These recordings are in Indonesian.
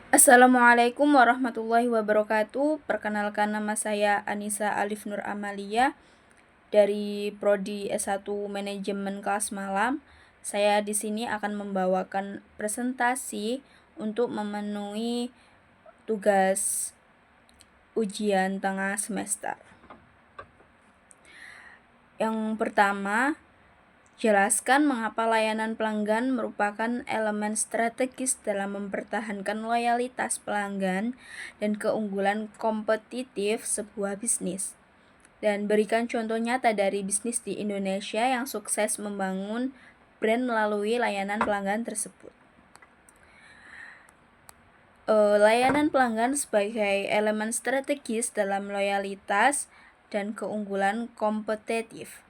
Assalamualaikum warahmatullahi wabarakatuh. Perkenalkan, nama saya Anissa Alif Nur Amalia dari Prodi S1 Manajemen Kelas Malam. Saya di sini akan membawakan presentasi untuk memenuhi tugas ujian tengah semester. Yang pertama, jelaskan mengapa layanan pelanggan merupakan elemen strategis dalam mempertahankan loyalitas pelanggan dan keunggulan kompetitif sebuah bisnis. Dan berikan contoh nyata dari bisnis di Indonesia yang sukses membangun brand melalui layanan pelanggan tersebut. Layanan pelanggan sebagai elemen strategis dalam loyalitas dan keunggulan kompetitif.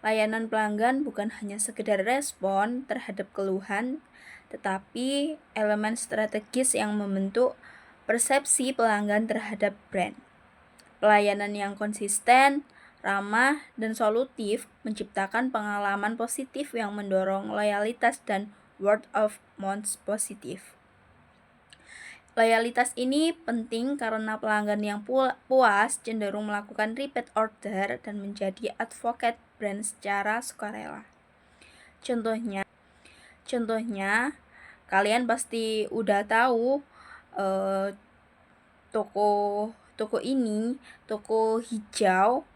Layanan pelanggan bukan hanya sekedar respon terhadap keluhan, tetapi elemen strategis yang membentuk persepsi pelanggan terhadap brand. Pelayanan yang konsisten, ramah, dan solutif menciptakan pengalaman positif yang mendorong loyalitas dan word of mouth positif. Loyalitas ini penting karena pelanggan yang puas cenderung melakukan repeat order dan menjadi advocate brand secara sukarela. Contohnya, kalian pasti udah tahu toko ini, toko hijau.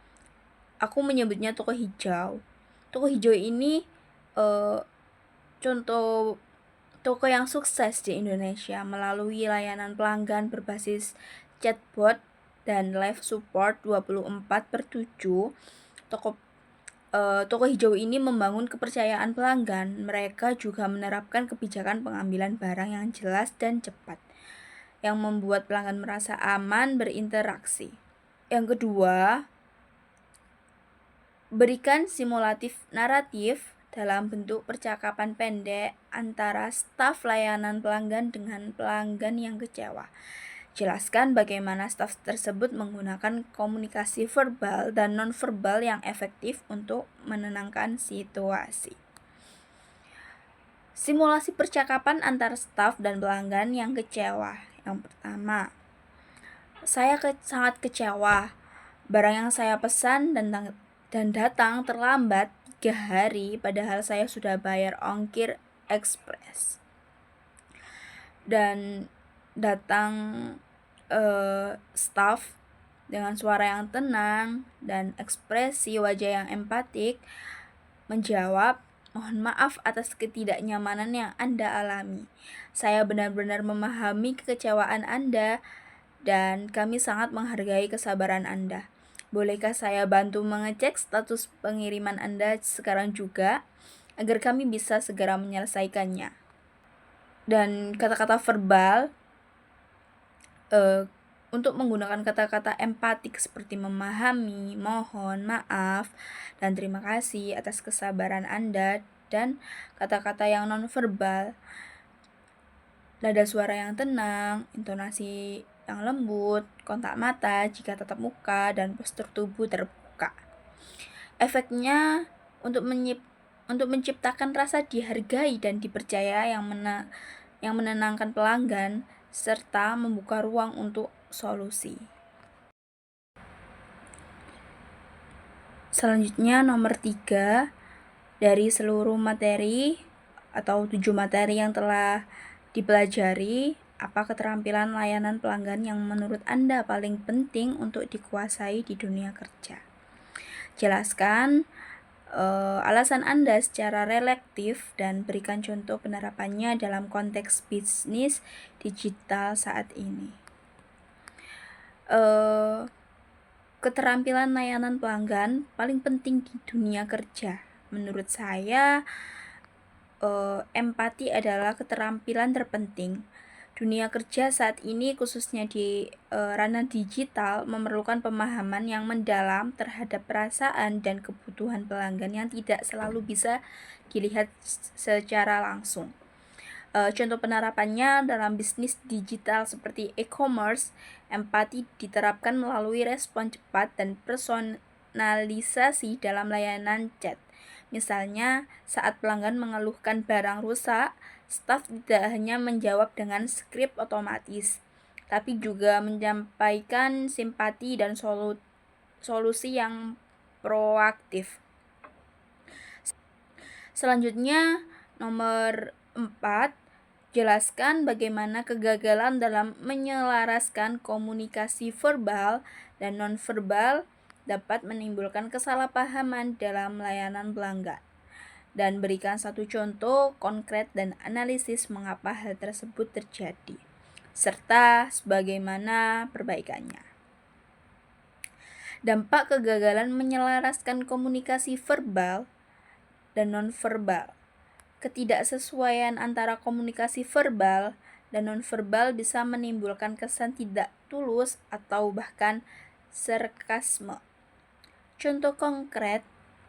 Aku menyebutnya toko hijau. Toko hijau ini contoh toko yang sukses di Indonesia melalui layanan pelanggan berbasis chatbot dan live support 24/7. Toko hijau ini membangun kepercayaan pelanggan. Mereka juga menerapkan kebijakan pengambilan barang yang jelas dan cepat, yang membuat pelanggan merasa aman berinteraksi. Yang kedua, berikan simulatif naratif dalam bentuk percakapan pendek antara staf layanan pelanggan dengan pelanggan yang kecewa. Jelaskan bagaimana staf tersebut menggunakan komunikasi verbal dan non-verbal yang efektif untuk menenangkan situasi. Simulasi percakapan antara staf dan pelanggan yang kecewa. Yang pertama, saya sangat kecewa. Barang yang saya pesan dan datang terlambat 3 hari, padahal saya sudah bayar ongkir ekspres. Dan datang staff dengan suara yang tenang dan ekspresi wajah yang empatik menjawab, "Mohon maaf atas ketidaknyamanan yang Anda alami. Saya benar-benar memahami kekecewaan Anda dan kami sangat menghargai kesabaran Anda. Bolehkah saya bantu mengecek status pengiriman Anda sekarang juga, agar kami bisa segera menyelesaikannya?" Dan kata-kata verbal, untuk menggunakan kata-kata empatik seperti memahami, mohon maaf, dan terima kasih atas kesabaran Anda, dan kata-kata yang non-verbal, nada suara yang tenang, intonasi yang lembut, kontak mata jika tatap muka, dan postur tubuh terbuka. Efeknya untuk menciptakan rasa dihargai dan dipercaya yang menenangkan pelanggan serta membuka ruang untuk solusi. Selanjutnya nomor 3, dari seluruh materi atau 7 materi yang telah dipelajari, apa keterampilan layanan pelanggan yang menurut Anda paling penting untuk dikuasai di dunia kerja? Jelaskan alasan Anda secara relektif dan berikan contoh penerapannya dalam konteks bisnis digital saat ini. Keterampilan layanan pelanggan paling penting di dunia kerja. Menurut saya, empati adalah keterampilan terpenting. Dunia kerja saat ini, khususnya di ranah digital, memerlukan pemahaman yang mendalam terhadap perasaan dan kebutuhan pelanggan yang tidak selalu bisa dilihat secara langsung. Contoh penerapannya dalam bisnis digital seperti e-commerce, empati diterapkan melalui respon cepat dan personalisasi dalam layanan chat. Misalnya, saat pelanggan mengeluhkan barang rusak, staf tidak hanya menjawab dengan skrip otomatis, tapi juga menyampaikan simpati dan solusi yang proaktif. Selanjutnya, nomor 4, jelaskan bagaimana kegagalan dalam menyelaraskan komunikasi verbal dan nonverbal dapat menimbulkan kesalahpahaman dalam layanan pelanggan. Dan berikan satu contoh konkret dan analisis mengapa hal tersebut terjadi, serta bagaimana perbaikannya. Dampak kegagalan menyelaraskan komunikasi verbal dan nonverbal. Ketidaksesuaian antara komunikasi verbal dan nonverbal bisa menimbulkan kesan tidak tulus atau bahkan sarkasme. Contoh konkret,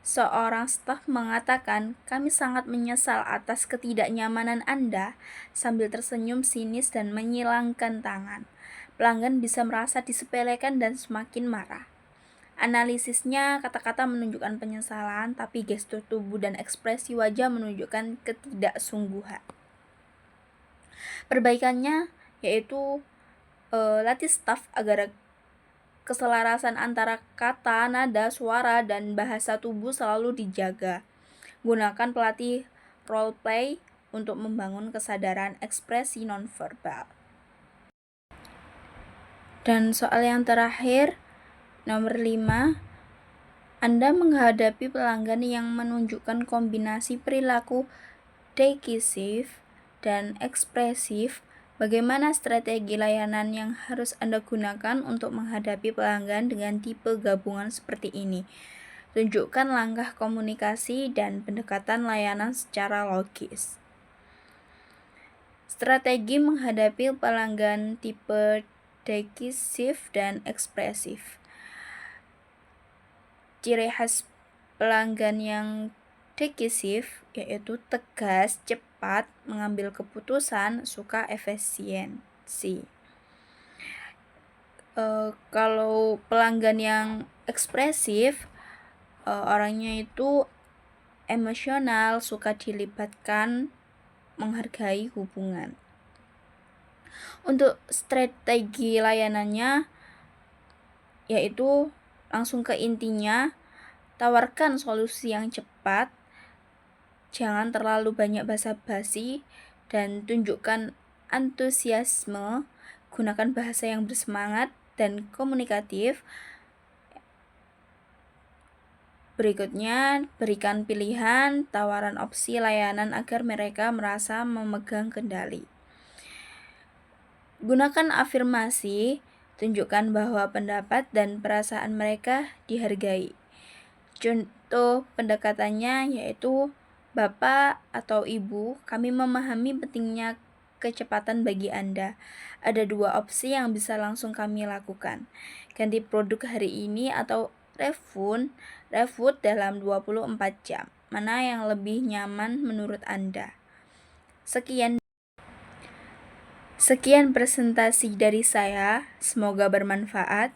seorang staf mengatakan, "Kami sangat menyesal atas ketidaknyamanan Anda," sambil tersenyum sinis dan menyilangkan tangan. Pelanggan bisa merasa disepelekan dan semakin marah. Analisisnya, kata-kata menunjukkan penyesalan, tapi gestur tubuh dan ekspresi wajah menunjukkan ketidaksungguhan. Perbaikannya yaitu latih staf agar keselarasan antara kata, nada, suara, dan bahasa tubuh selalu dijaga. Gunakan pelatih role play untuk membangun kesadaran ekspresi nonverbal. Dan soal yang terakhir, nomor 5, Anda menghadapi pelanggan yang menunjukkan kombinasi perilaku decisive dan ekspresif. Bagaimana strategi layanan yang harus Anda gunakan untuk menghadapi pelanggan dengan tipe gabungan seperti ini? Tunjukkan langkah komunikasi dan pendekatan layanan secara logis. Strategi menghadapi pelanggan tipe decisive dan ekspresif. Ciri khas pelanggan yang decisive yaitu tegas, cepat, mengambil keputusan, suka efisiensi. Kalau pelanggan yang ekspresif, orangnya itu emosional, suka dilibatkan, menghargai hubungan. Untuk strategi layanannya yaitu langsung ke intinya, tawarkan solusi yang cepat, jangan terlalu banyak basa-basi, dan tunjukkan antusiasme, gunakan bahasa yang bersemangat dan komunikatif. Berikutnya, berikan pilihan, tawaran opsi layanan agar mereka merasa memegang kendali. Gunakan afirmasi, tunjukkan bahwa pendapat dan perasaan mereka dihargai. Contoh pendekatannya yaitu, "Bapak atau Ibu, kami memahami pentingnya kecepatan bagi Anda. Ada 2 opsi yang bisa langsung kami lakukan. Ganti produk hari ini atau refund dalam 24 jam. Mana yang lebih nyaman menurut Anda?" Sekian presentasi dari saya, semoga bermanfaat.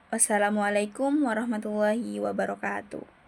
Wassalamualaikum warahmatullahi wabarakatuh.